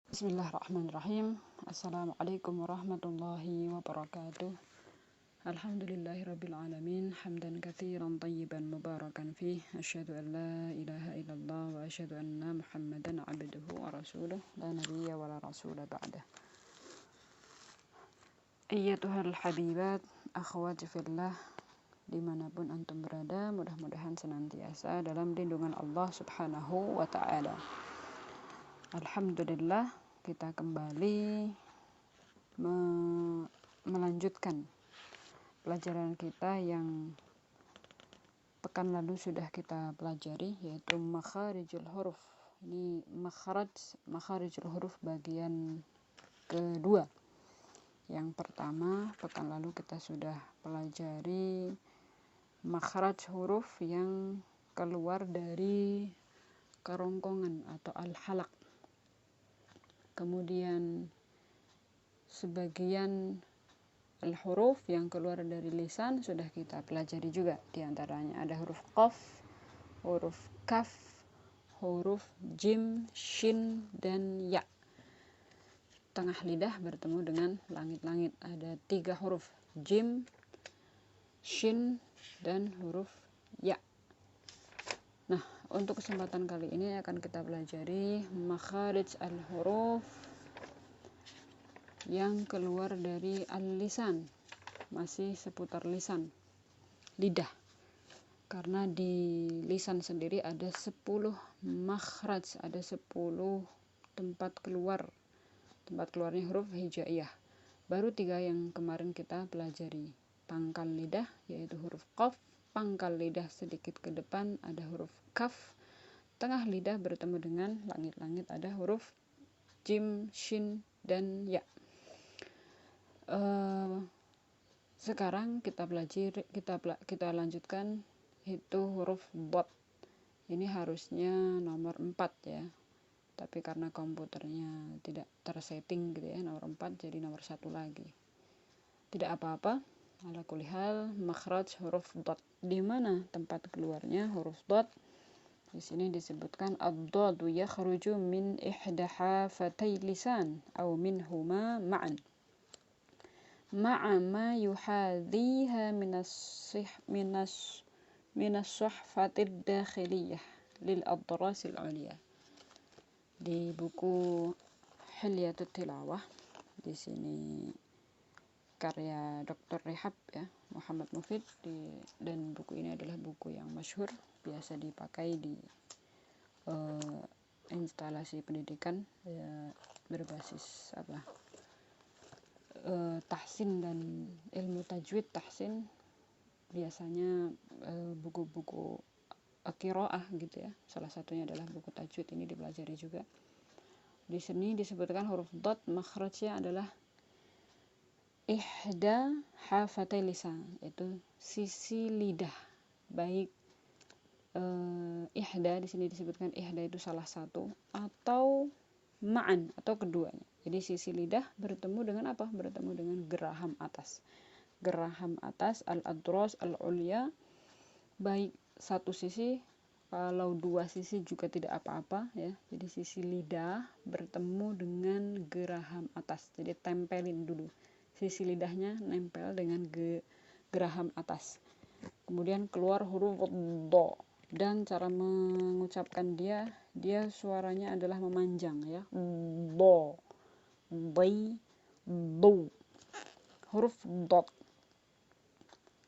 Bismillahirrahmanirrahim. Assalamualaikum warahmatullahi wabarakatuh. Alhamdulillahirabbil alamin, hamdan katsiran thayyiban mubarakan fih. Asyhadu an la ilaha illallah wa asyhadu anna Muhammadan abduhu wa rasuluh, la nabiyya wa la rasula ba'dah. Ayyatuhal habibat, akhwati fillah, dimanapun antum berada, mudah-mudahan senantiasa dalam lindungan Allah Subhanahu wa ta'ala. Alhamdulillah, kita kembali melanjutkan pelajaran kita yang pekan lalu sudah kita pelajari, yaitu makharijul huruf. Ini makharijul huruf bagian kedua. Yang pertama, pekan lalu kita sudah pelajari makhraj huruf yang keluar dari kerongkongan atau al-halaq. Kemudian sebagian al-huruf yang keluar dari lisan sudah kita pelajari juga. Di antaranya ada huruf qaf, huruf kaf, huruf jim, shin, dan ya. Tengah lidah bertemu dengan langit-langit. Ada 3 huruf, jim, shin, dan huruf ya. Nah, untuk kesempatan kali ini akan kita pelajari makharij al-huruf yang keluar dari al-lisan, masih seputar lisan, lidah. Karena di lisan sendiri ada 10 makhraj, ada 10 tempat keluar. Tempat keluarnya huruf hijaiyah. Baru 3 yang kemarin kita pelajari. Pangkal lidah yaitu huruf qaf, pangkal lidah sedikit ke depan ada huruf kaf, tengah lidah bertemu dengan langit-langit ada huruf jim, shin, dan ya. Sekarang kita lanjutkan itu huruf dot. Ini harusnya nomor 4 ya. Tapi karena komputernya tidak tersetting gitu ya, nomor 4 jadi nomor 1 lagi. Tidak apa-apa. Ala kulli hal, makhraj huruf dot. Di mana tempat keluarnya huruf dot? Di sini disebutkan ad-dadu yakhruju min ihda hafatay lisan aw minhuma ma'an. Ma'a ma yuhadhiha minas suhfatid dakhiliyah lil adrasil uliyah. Di buku Hilyatut Tilawah, di sini karya Dr. Rehab ya, Muhammad Mufid, dan buku ini adalah buku yang masyhur, biasa dipakai di instalasi pendidikan berbasis tahsin dan ilmu tajwid tahsin. Biasanya buku-buku qiraah gitu ya, salah satunya adalah buku tajwid, ini dipelajari juga. Di sini disebutkan huruf dot makhrajnya adalah ihda hafatay lisan, itu sisi lidah. Baik ihda di sini disebutkan ihda itu salah satu atau ma'an atau keduanya. Jadi sisi lidah bertemu dengan apa? Bertemu dengan geraham atas. Geraham atas al-adras al-ulya, baik satu sisi, kalau 2 sisi juga tidak apa-apa ya. Jadi sisi lidah bertemu dengan geraham atas. Jadi tempelin dulu. Sisi lidahnya nempel dengan geraham atas. Kemudian keluar huruf do, dan cara mengucapkan dia suaranya adalah memanjang ya. Do, bai, do. Huruf dot.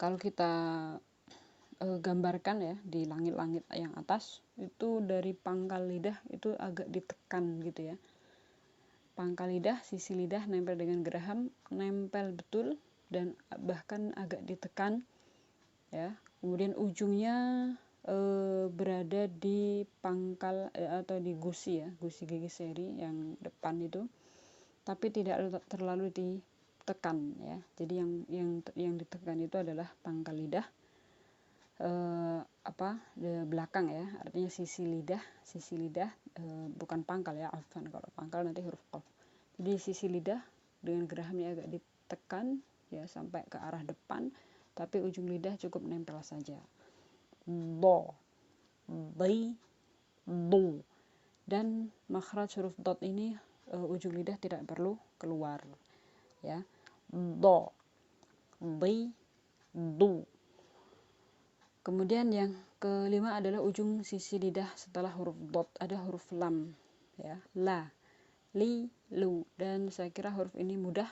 Kalau kita gambarkan ya di langit-langit yang atas, itu dari pangkal lidah itu agak ditekan gitu ya. Pangkal lidah, sisi lidah nempel dengan geraham, nempel betul dan bahkan agak ditekan ya. Kemudian ujungnya berada di pangkal atau di gusi ya, gusi gigi seri yang depan itu, tapi tidak terlalu ditekan ya. Jadi yang ditekan itu adalah pangkal lidah belakang ya, artinya sisi lidah bukan pangkal ya, afwan, kalau pangkal nanti huruf qaf. Jadi sisi lidah dengan gerahamnya agak ditekan ya sampai ke arah depan, tapi ujung lidah cukup nempel saja. Do, bai, do. Dan makhraj huruf dot ini ujung lidah tidak perlu keluar, ya. Do, di, du. Kemudian yang kelima adalah ujung sisi lidah setelah huruf dot, ada huruf lam, ya. La, li, lu. Dan saya kira huruf ini mudah,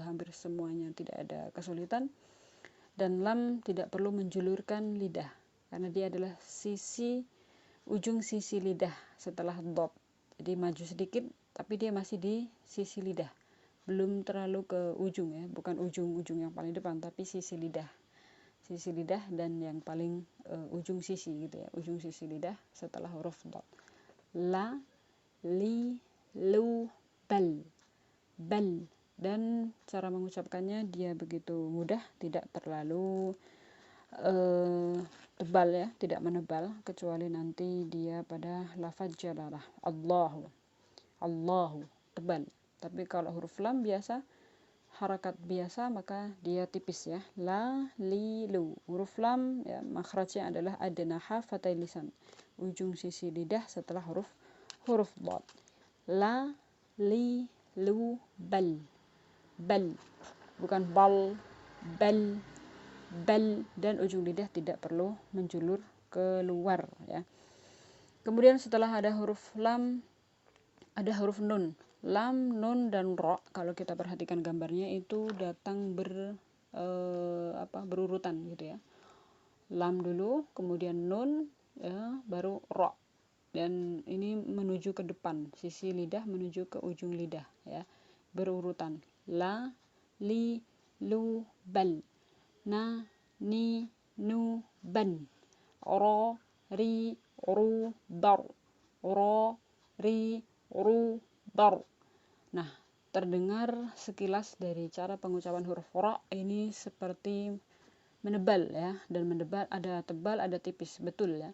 hampir semuanya tidak ada kesulitan. Dan lam tidak perlu menjulurkan lidah karena dia adalah ujung sisi lidah setelah dot. Jadi maju sedikit tapi dia masih di sisi lidah, belum terlalu ke ujung, ya, bukan ujung yang paling depan tapi sisi lidah dan yang paling ujung sisi gitu, ya, ujung sisi lidah setelah huruf dot. La, li, lu, bal. Dan cara mengucapkannya dia begitu mudah, tidak terlalu tebal, ya, tidak menebal, kecuali nanti dia pada lafaz jalalah, Allahu tebal. Tapi kalau huruf lam biasa, harakat biasa, maka dia tipis, ya. La, li, lu. Huruf lam, ya, makhrajnya adalah adna hafatai lisan, ujung sisi lidah setelah huruf dot. La, li, lu, bal. Bukan bal, bal, dan ujung lidah tidak perlu menjulur keluar, ya. Kemudian setelah ada huruf lam ada huruf nun. Lam, nun, dan ro, kalau kita perhatikan gambarnya itu datang berurutan gitu, ya. Lam dulu, kemudian nun, ya, baru ro. Dan ini menuju ke depan, sisi lidah menuju ke ujung lidah, ya, berurutan. La, li, lu, bal. Na, ni, nu, ban. Ro, ri, ru, dar. Ro, ri, ru, dar. Nah, terdengar sekilas dari cara pengucapan huruf ra ini seperti menebal, ya, dan menebal ada tebal ada tipis, betul, ya.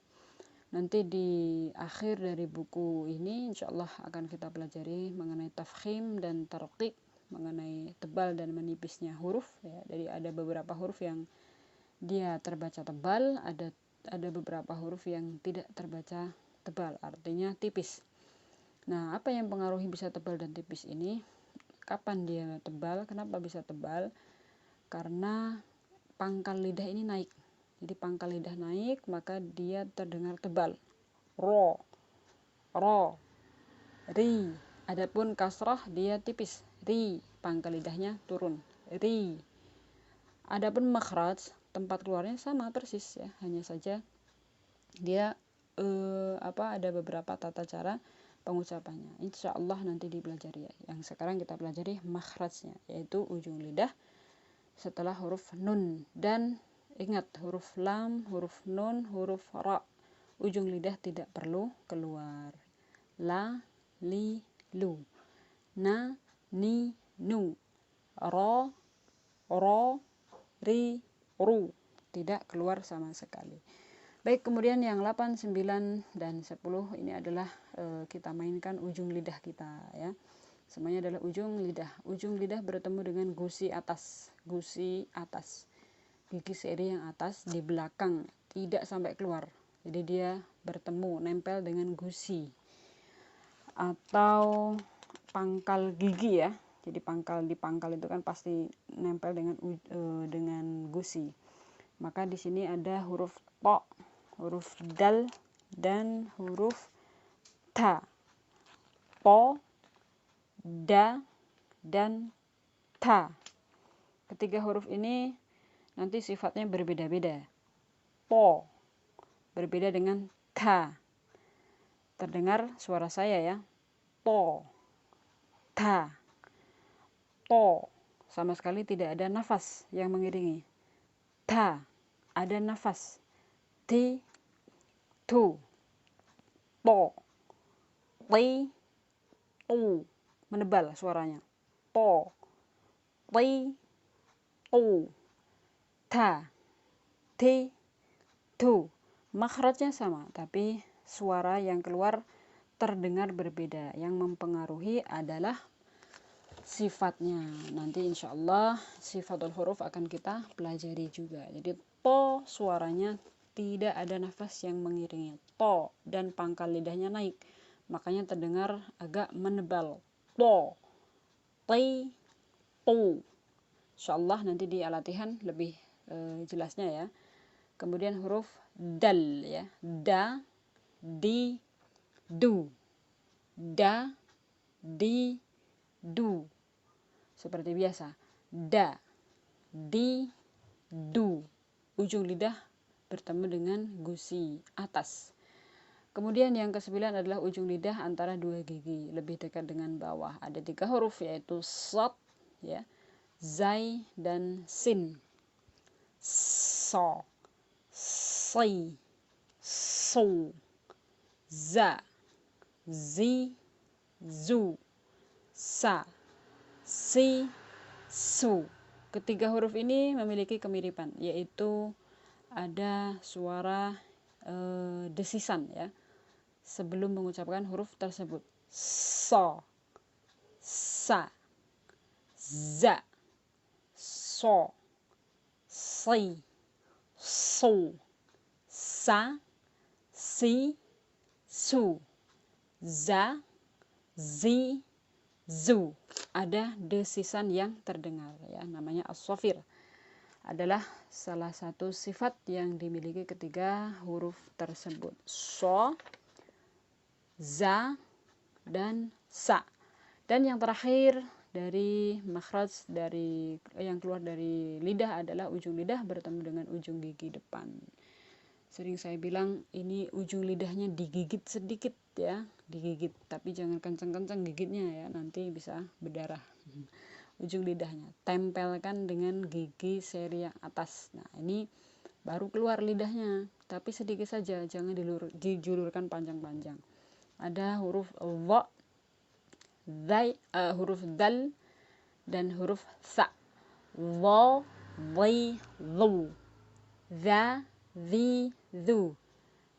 Nanti di akhir dari buku ini insyaallah akan kita pelajari mengenai tafkhim dan tarqiq, mengenai tebal dan menipisnya huruf, ya. Jadi ada beberapa huruf yang dia terbaca tebal, ada beberapa huruf yang tidak terbaca tebal, artinya tipis. Nah, apa yang mempengaruhi bisa tebal dan tipis ini? Kapan dia tebal? Kenapa bisa tebal? Karena pangkal lidah ini naik. Jadi pangkal lidah naik, maka dia terdengar tebal. Ro, ri. Adapun kasrah dia tipis. Ri, pangkal lidahnya turun. Ri. Adapun makhraj, tempat keluarnya sama persis, ya, hanya saja dia ada beberapa tata cara pengucapannya. Insyaallah nanti dipelajari, ya. Yang sekarang kita pelajari makhrajnya, yaitu ujung lidah setelah huruf nun. Dan ingat, huruf lam, huruf nun, huruf ra, ujung lidah tidak perlu keluar. La, li, lu. Na, ni, nu. Ro, ri, ru. Tidak keluar sama sekali. Baik, kemudian yang 8, 9, dan 10 ini adalah kita mainkan ujung lidah kita, ya. Semuanya adalah ujung lidah. Ujung lidah bertemu dengan gusi atas. Gigi seri yang atas di belakang, tidak sampai keluar. Jadi dia bertemu, nempel dengan gusi atau pangkal gigi, ya. Jadi di pangkal itu kan pasti nempel dengan gusi. Maka di sini ada huruf to, huruf dal, dan huruf ta. To, da, dan ta. Ketiga huruf ini nanti sifatnya berbeda-beda. To berbeda dengan ta. Terdengar suara saya, ya. To, ta. To sama sekali tidak ada nafas yang mengiringi. Ta ada nafas. Ti, tu. To, ti, tu. Menebal suaranya. To, ti, tu. Ta, ti, tu. Makhrajnya sama, tapi suara yang keluar terdengar berbeda. Yang mempengaruhi adalah sifatnya. Nanti insyaallah sifatul huruf akan kita pelajari juga. Jadi to suaranya tidak ada nafas yang mengiringi. To, dan pangkal lidahnya naik. Makanya terdengar agak menebal. to, ti, tu. Insyaallah nanti di latihan lebih jelasnya ya. Kemudian huruf dal ya, da, di, du, da, di, du. Seperti biasa, da, di, du. Ujung lidah bertemu dengan gusi atas. Kemudian yang ke-9 adalah ujung lidah antara dua gigi, lebih dekat dengan bawah. Ada 3 huruf yaitu sad, ya, zai, dan sin. So, si, su, za, zi, zu, sa, si, su. Ketiga huruf ini memiliki kemiripan, yaitu ada suara desisan ya sebelum mengucapkan huruf tersebut. So, sa, za, so, si, su, sa, si, su, za, zi, zu. Ada desisan yang terdengar ya, namanya as-shafir. Adalah salah satu sifat yang dimiliki ketiga huruf tersebut. So, za, dan sa. Dan yang terakhir dari makhraj dari yang keluar dari lidah adalah ujung lidah bertemu dengan ujung gigi depan. Sering saya bilang ini ujung lidahnya digigit sedikit ya, digigit, tapi jangan kencang-kencang gigitnya ya, nanti bisa berdarah. Ujung lidahnya tempelkan dengan gigi seri yang atas. Nah, ini baru keluar lidahnya, tapi sedikit saja, jangan dijulurkan panjang-panjang. Ada huruf dha, huruf dal, dan huruf sa. Dha, dhi, dhu, za, zi, zu,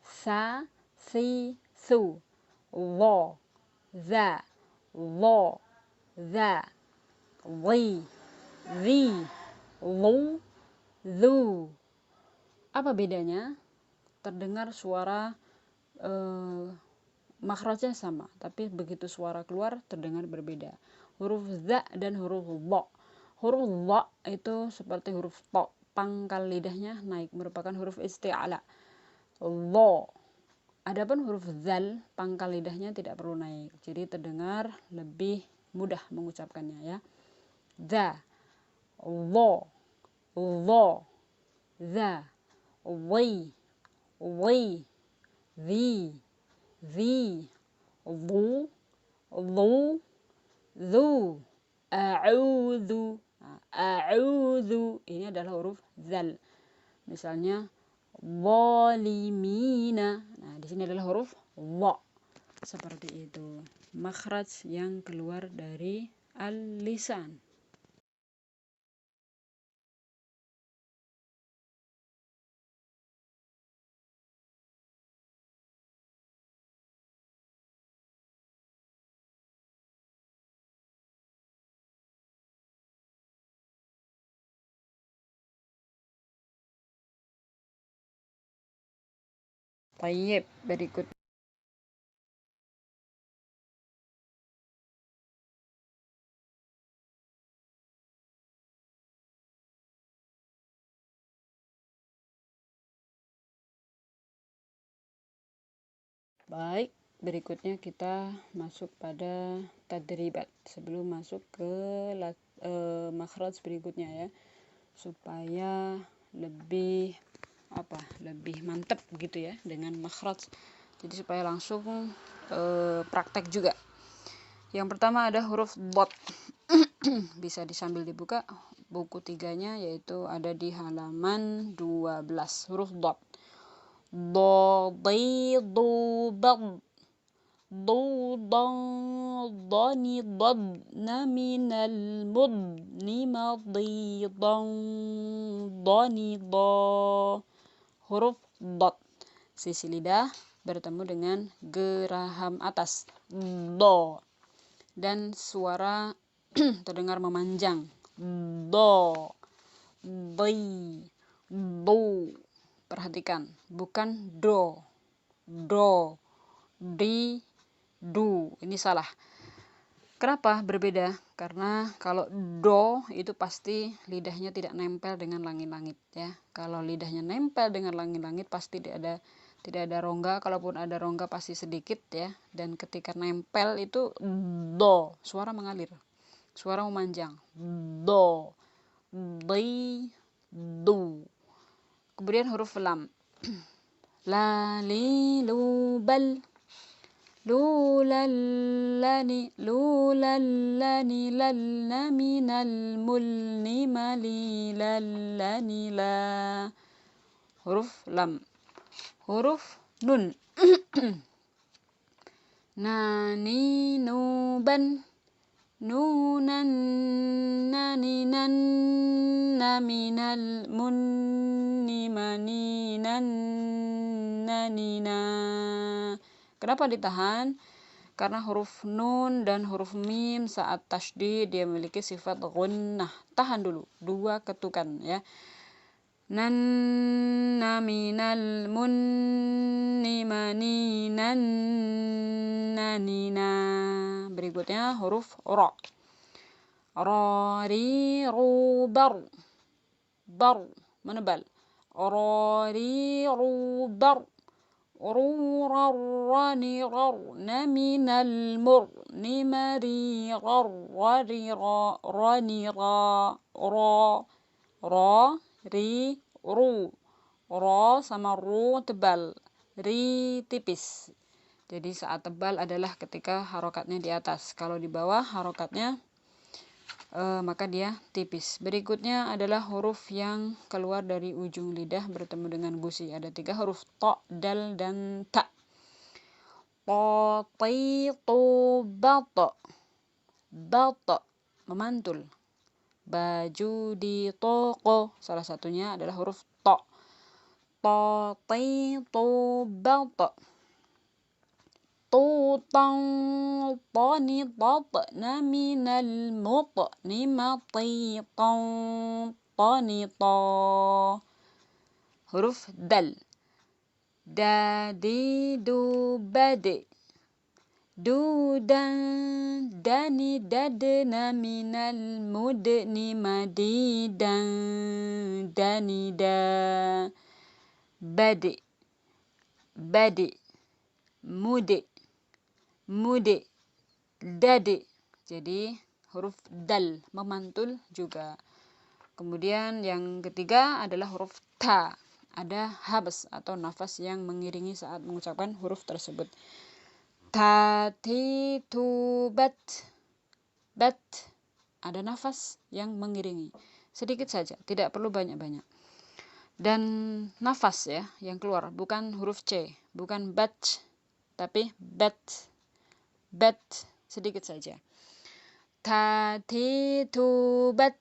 sa, si, su, dha, za, dha, za, zi, zi, zu, zu. Apa bedanya? Terdengar suara makhrajnya sama, tapi begitu suara keluar terdengar berbeda. Huruf za dan huruf dha. Huruf dha itu seperti huruf to, pangkal lidahnya naik, merupakan huruf isti'ala. Dha. Adapun huruf zal, pangkal lidahnya tidak perlu naik, jadi terdengar lebih mudah mengucapkannya ya. Za, dha, dha, za, wi, wi, zi, zi, zu, zu, zu, a'udzu, a'udzu. Ini adalah huruf zal. Misalnya zalimina. Nah, di sini adalah huruf dha. Seperti itu. Makhraj yang keluar dari al-lisan. Tayyib, berikut. Baik, berikutnya kita masuk pada tadribat sebelum masuk ke makhraj berikutnya ya, supaya lebih lebih mantap gitu ya dengan makhraj. Jadi supaya langsung praktek juga. Yang pertama ada huruf dot. Bisa disambil dibuka buku 3-nya, yaitu ada di halaman 12. Huruf dot. Dadi, dubad, dudan, dani, dadna, minal mudni, madidan, dani, da. Huruf dot. Sisi lidah bertemu dengan geraham atas, do, dan suara terdengar memanjang, do, di, do. Perhatikan, bukan do, do, di, du. Ini salah. Kenapa berbeda? Karena kalau do itu pasti lidahnya tidak nempel dengan langit-langit ya. Kalau lidahnya nempel dengan langit-langit pasti tidak ada rongga, kalaupun ada rongga pasti sedikit ya. Dan ketika nempel itu do, suara mengalir. Suara memanjang. Do, di, du. Kemudian huruf lam. La, li, lu, bal. لوللني للنا من الملن مليللني لا. huruf lam. Huruf nun. Nani nuban nunan naninan naminal munni maninan nanina. Kenapa ditahan? Karena huruf nun dan huruf mim saat tasydid dia memiliki sifat gunnah. Tahan dulu, 2 ketukan ya. Nanna minal munni maninan nanina. Berikutnya huruf ra. Rari rubar. Bar menebal. Rari rubar. روررني من المرن مري رري رني را ri ru. Ro sama ru tebal, ri tipis. Jadi saat tebal adalah ketika harokatnya di atas. Kalau di bawah harokatnya maka dia tipis. Berikutnya adalah huruf yang keluar dari ujung lidah bertemu dengan gusi. Ada 3 huruf, to, dal, dan ta. To, ti, tu, bato. Bato, memantul. Baju di toko, salah satunya adalah huruf to. To, ti, tu, bato. طوطا طنططن من المطن مطيطا طنطا. huruf dal. Dadi du badi. Dudan dani dadna minal mudni madidan danida. Badi. Badi. Mudi. Mudi, dadi. Jadi huruf dal memantul juga. Kemudian yang ketiga adalah huruf ta. Ada habs atau nafas yang mengiringi saat mengucapkan huruf tersebut. Ta, ti, tu, bat. Bat. Ada nafas yang mengiringi. Sedikit saja, tidak perlu banyak-banyak. Dan nafas ya yang keluar bukan huruf C, bukan bat, tapi bat. Bat, sedikit saja. Ta, ti, tu, bat.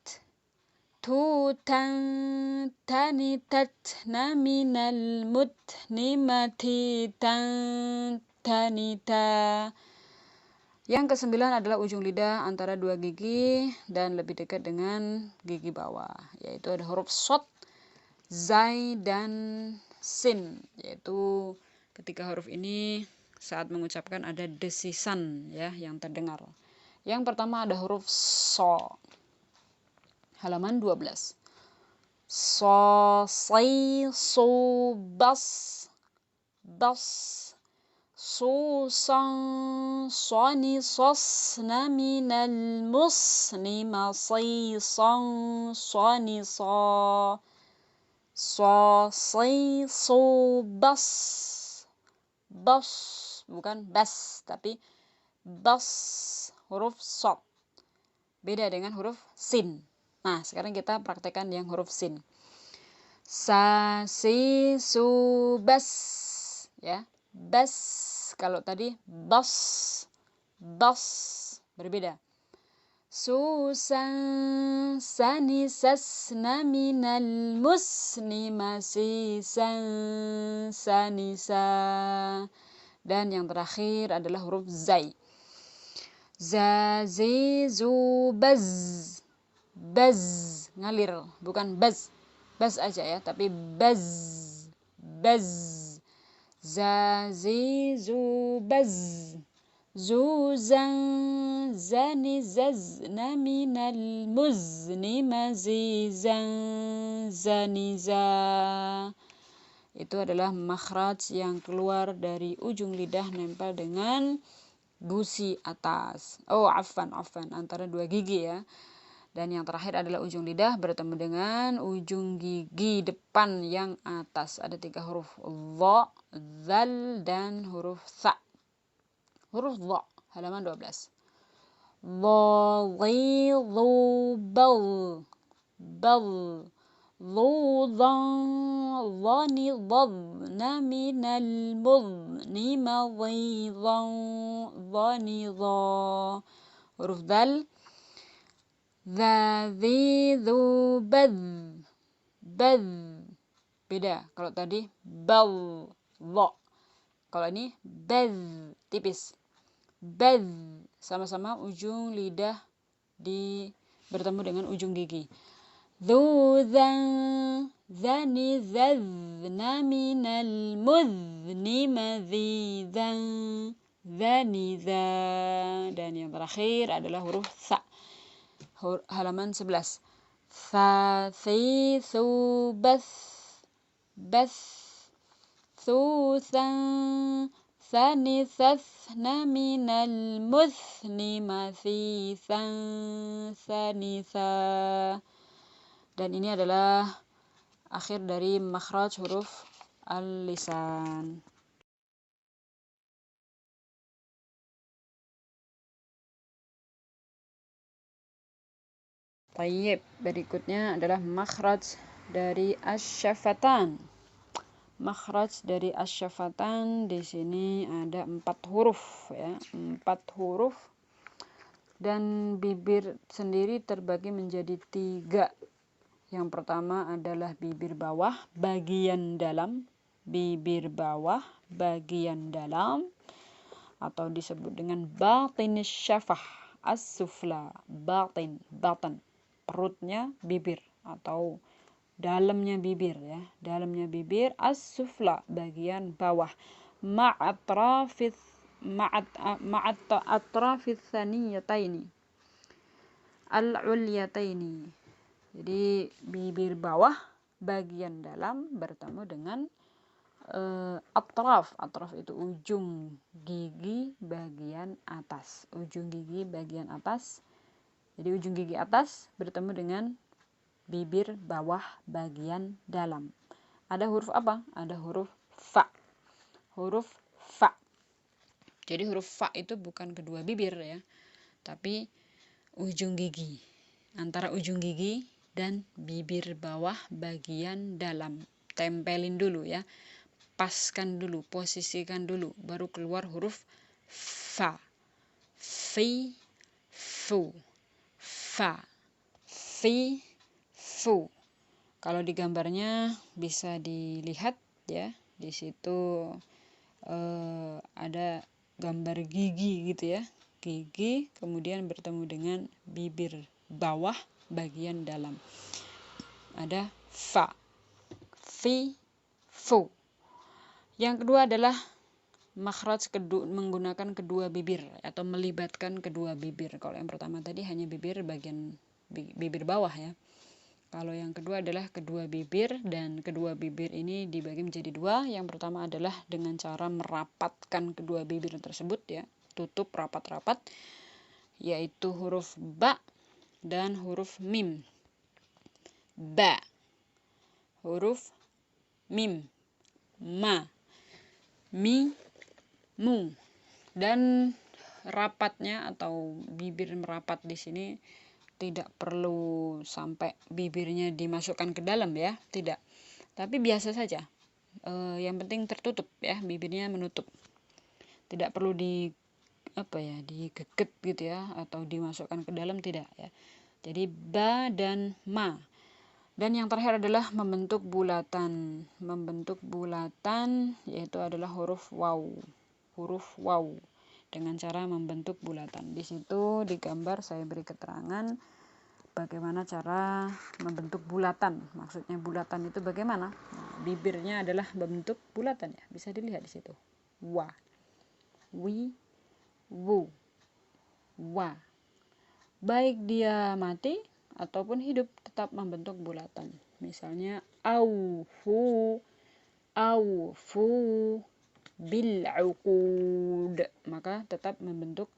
Tu, tan, tani, tat, na, minal, mut, ni, mati, tan, tanita. Yang ke-9 adalah ujung lidah antara 2 gigi dan lebih dekat dengan gigi bawah. Yaitu ada huruf sod, zai, dan sin. Yaitu ketika huruf ini saat mengucapkan ada desisan ya yang terdengar. Yang pertama ada huruf so. Halaman 12. So, sai, so, bas, bas. So, sang, soni, sos, na, minal, mus, ni, masai, sang, soni, so. So, sai, so, bas. Bas, bukan bas, tapi bas, huruf sod. Beda dengan huruf sin. Nah, sekarang kita praktekkan yang huruf sin. Sa, si, su, bas. Ya, bas. Kalau tadi bas, bas, berbeda. Susan, sani, sasna, minal, musni, masisan, sanisa. Dan yang terakhir adalah huruf zai. Zazi, zu, baz. Baz, ngalir, bukan baz. Baz aja ya, tapi baz. Baz. Zazi, zu, baz. zuzan, zani, zazna, minal muzni, mazizan, zaniza. Itu adalah makhraj yang keluar dari ujung lidah nempel dengan gusi atas. Oh, afwan, antara dua gigi ya. Dan yang terakhir adalah ujung lidah bertemu dengan ujung gigi depan yang atas. Ada 3 huruf dha, dzal, dan huruf tha. Huruf dha, halaman 12. Dha, dhi, dhu, bal, bal. Dhu, dhan, dhani, dhadna, minal mudhni, madhidan, dhanidha. Huruf dal, dha, dhi, dhu, badh, badh. Beda kalau tadi bal, dha. Kalau ini badh, tipis. Badh, sama-sama ujung lidah bertemu dengan ujung gigi. Dhu, dhan, dhani, dhadna, minal mudhni, madhidan, dhanidha. Dan yang terakhir adalah huruf tha. Halaman 11. Tha, thi, thu, bath, bath, thu, than, thani, thathna, minal muthni, mathithan, thanitha. Dan ini adalah akhir dari makhraj huruf al-lisan. Tayyib, berikutnya adalah makhraj dari asyafatan. Makhraj dari asyafatan di sini ada 4 huruf ya, 4 huruf. Dan bibir sendiri terbagi menjadi 3. Yang pertama adalah bibir bawah bagian dalam, bibir bawah bagian dalam, atau disebut dengan batin syafah as-sufla, batin, batan, perutnya bibir atau dalamnya bibir ya, dalamnya bibir, as-sufla bagian bawah, ma'atrafis tsaniyataini al-ulyataini. Jadi bibir bawah bagian dalam bertemu dengan atraf itu ujung gigi bagian atas, ujung gigi bagian atas. Jadi ujung gigi atas bertemu dengan bibir bawah bagian dalam. Ada huruf apa? Ada huruf fa. Huruf fa. Jadi huruf fa itu bukan kedua bibir ya, tapi ujung gigi, antara ujung gigi dan bibir bawah bagian dalam. Tempelin dulu ya, paskan dulu, posisikan dulu, baru keluar huruf fa. Fi, fu, fa, fi, fu. Kalau di gambarnya bisa dilihat ya, di situ ada gambar gigi gitu ya, gigi kemudian bertemu dengan bibir bawah bagian dalam. Ada fa, fi, fu. Yang kedua adalah makhraj menggunakan kedua bibir atau melibatkan kedua bibir. Kalau yang pertama tadi hanya bibir bagian bibir bawah ya. Kalau yang kedua adalah kedua bibir, dan kedua bibir ini dibagi menjadi 2. Yang pertama adalah dengan cara merapatkan kedua bibir tersebut ya, tutup rapat-rapat, yaitu huruf ba dan huruf mim. Ba, huruf mim, ma, mi, mu. Dan rapatnya atau bibir merapat di sini tidak perlu sampai bibirnya dimasukkan ke dalam ya, tidak. Tapi biasa saja. Yang penting tertutup ya, bibirnya menutup. Tidak perlu digeget gitu ya, atau dimasukkan ke dalam, tidak ya. Jadi ba dan ma. Dan yang terakhir adalah membentuk bulatan. Membentuk bulatan yaitu adalah huruf waw. Huruf waw dengan cara membentuk bulatan. Di situ di gambar saya beri keterangan bagaimana cara membentuk bulatan. Maksudnya bulatan itu bagaimana? Nah, bibirnya adalah membentuk bulatan ya. Bisa dilihat di situ. Wa, wi, wu, wa. Baik dia mati ataupun hidup tetap membentuk bulatan. Misalnya aufu bil'uqud, maka tetap membentuk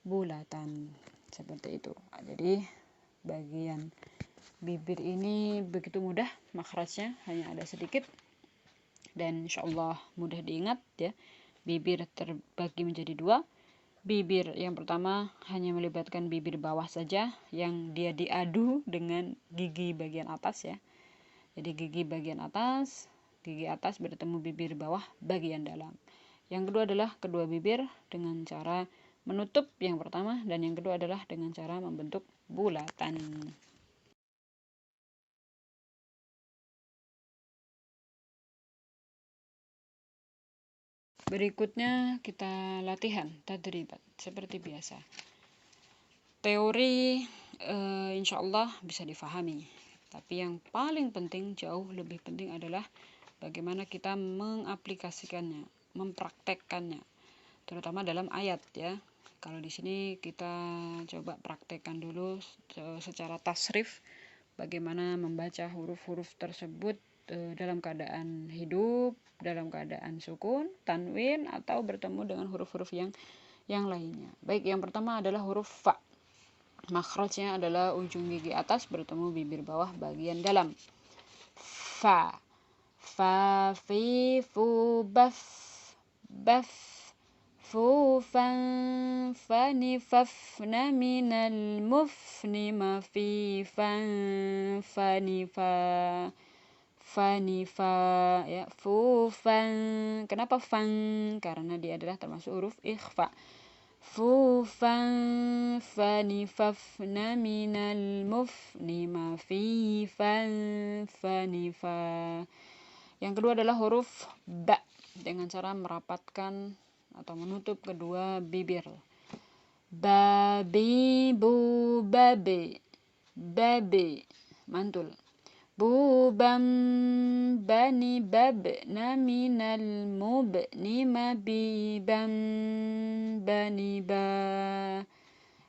bulatan seperti itu. Jadi bagian bibir ini begitu mudah, makhrajnya hanya ada sedikit dan insyaallah mudah diingat ya. Bibir terbagi menjadi dua. Bibir yang pertama hanya melibatkan bibir bawah saja yang dia diadu dengan gigi bagian atas ya. Jadi gigi atas bertemu bibir bawah bagian dalam. Yang kedua adalah kedua bibir dengan cara menutup yang pertama, dan yang kedua adalah dengan cara membentuk bulatan. Berikutnya kita latihan tadribat seperti biasa. Teori insya Allah bisa difahami, tapi yang paling penting, jauh lebih penting adalah bagaimana kita mengaplikasikannya, mempraktekkannya, terutama dalam ayat ya. Kalau di sini kita coba praktekkan dulu secara tasrif, bagaimana membaca huruf-huruf tersebut dalam keadaan hidup, dalam keadaan sukun, tanwin, atau bertemu dengan huruf-huruf yang lainnya. Baik, yang pertama adalah huruf fa. Makhrajnya adalah ujung gigi atas bertemu bibir bawah bagian dalam. Fa, fa, fi, fu, baf, baf, fu, fan, fani, fafna, minal, mufni, ma, fi, fan, fani, fa, fani, fa, ya, fu, fan. Kenapa fan? Karena dia adalah termasuk huruf ikhfa. Fu, fan, fani, fafna, minal, mufni, ma, fi, fan, fani, fa. Yang kedua adalah huruf ba, dengan cara merapatkan atau menutup kedua bibir. Babi, bu, babe, babe, mantul. Bubam, bani, babna, minal, mubni, mabibam, bani, ba.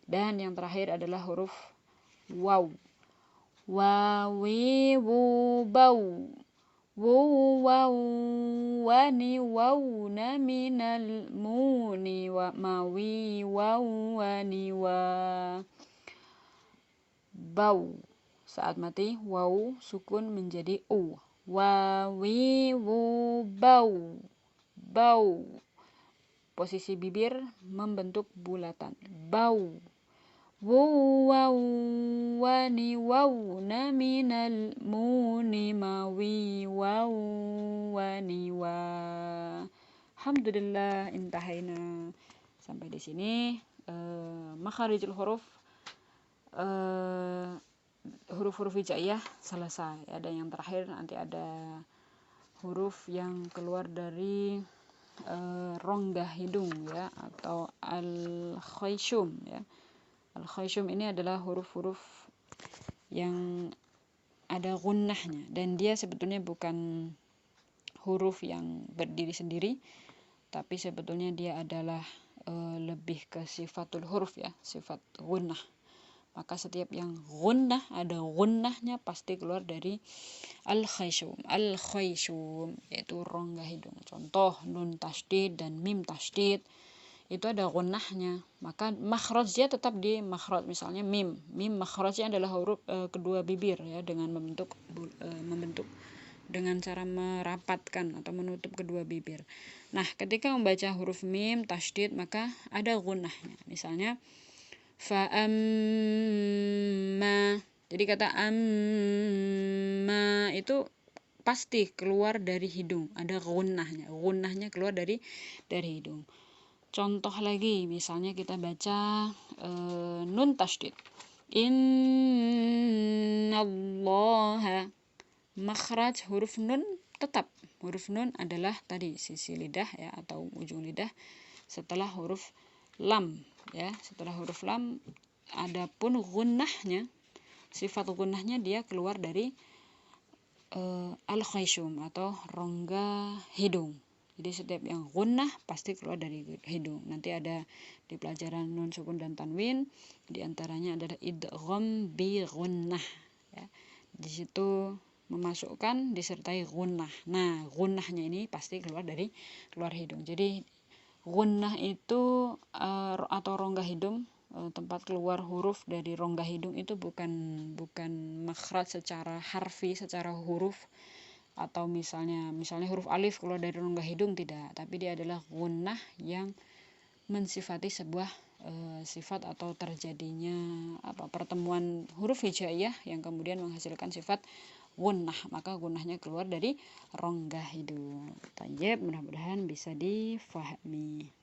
Dan yang terakhir adalah huruf waw. Wawi, wu, bau. Wu, waw, wani, wawna, minal, muni, wa, mawi, waw, wani, wa. Bau. Saat mati, waw sukun menjadi u. Wawi, wu, bau. Bau. Posisi bibir membentuk bulatan. Bau. Wu, waw, wani, wawna, minal, muni, mawi, waw, wani, wa. Alhamdulillah, intahaina. Sampai di sini makharijul huruf, huruf-huruf hijaiyah selesai. Ada yang terakhir, nanti ada huruf yang keluar dari rongga hidung ya, atau al-khayshum ya. Al-khayshum ini adalah huruf-huruf yang ada gunnahnya, dan dia sebetulnya bukan huruf yang berdiri sendiri, tapi sebetulnya dia adalah lebih ke sifatul huruf ya, sifat gunnah. Maka setiap yang gunnah, ada gunnahnya, pasti keluar dari al-khayshum. Al-khayshum yaitu rongga hidung. Contoh nun tasydid dan mim tasydid itu ada gunnahnya, maka makhrajnya tetap di makhraj. Misalnya mim makhrajnya adalah huruf kedua bibir ya, dengan membentuk dengan cara merapatkan atau menutup kedua bibir. Nah, ketika membaca huruf mim tasydid maka ada gunnahnya. Misalnya fa'amma. Jadi kata amma itu pasti keluar dari hidung, ada gunnahnya. Gunnahnya keluar dari hidung. Contoh lagi, misalnya kita baca nun tasydid. Innallaha. Makhraj huruf nun tetap. Huruf nun adalah tadi sisi lidah ya, atau ujung lidah setelah huruf lam ya. Setelah huruf lam, adapun gunnahnya, sifat gunnahnya dia keluar dari al-khayshum atau rongga hidung. Jadi setiap yang gunnah pasti keluar dari hidung. Nanti ada di pelajaran nun sukun dan tanwin, di antaranya adalah idgham bi gunnah ya. Di situ memasukkan disertai gunnah. Nah, gunnahnya ini pasti keluar hidung. Jadi gunnah itu atau rongga hidung, tempat keluar huruf dari rongga hidung itu bukan makhraj secara harfi, secara huruf, atau misalnya huruf alif keluar dari rongga hidung, tidak, tapi dia adalah gunnah yang mensifati sebuah sifat atau terjadinya pertemuan huruf hijaiyah yang kemudian menghasilkan sifat gunnah, maka gunnahnya keluar dari rongga hidung. Tayyib, mudah-mudahan bisa difahami.